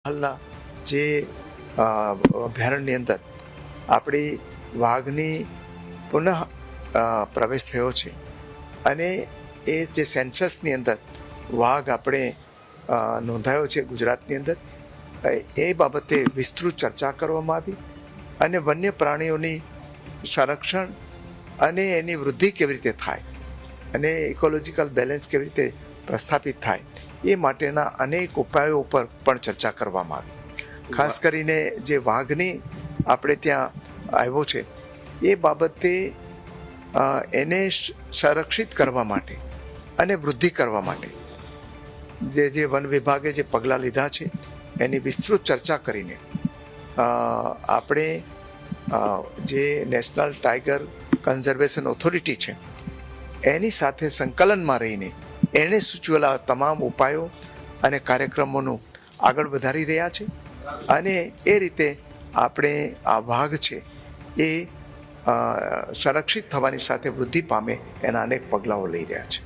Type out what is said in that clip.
હાલના જે અભયારણ્યની અંદર આપણી વાઘની પુનઃ પ્રવેશ થયો છે અને એ જે સેન્સસની અંદર વાઘ આપણે નોંધાયો છે ગુજરાતની અંદર, એ બાબતે વિસ્તૃત ચર્ચા કરવામાં આવી અને વન્ય પ્રાણીઓની સંરક્ષણ અને એની વૃદ્ધિ કેવી રીતે થાય અને ઇકોલોજીકલ બેલેન્સ કેવી રીતે પ્રસ્થાપિત થાય એ માટેના અનેક ઉપાયો ઉપર પણ ચર્ચા કરવામાં આવી. ખાસ કરીને જે વાઘની આપણે ત્યાં આવ્યો છે એ બાબતે એને સંરક્ષિત કરવા માટે અને વૃદ્ધિ કરવા માટે જે વન વિભાગે જે પગલાં લીધા છે એની વિસ્તૃત ચર્ચા કરીને આપણે જે નેશનલ ટાઈગર કન્ઝર્વેશન ઓથોરિટી છે એની સાથે સંકલનમાં રહીને એણે સૂચવેલા તમામ ઉપાયો અને કાર્યક્રમોનું આગળ વધારી રહ્યા છે અને એ રીતે આપણે આ વાઘ છે એ સંરક્ષિત થવાની સાથે વૃદ્ધિ પામે એના અનેક પગલાઓ લઈ રહ્યા છે.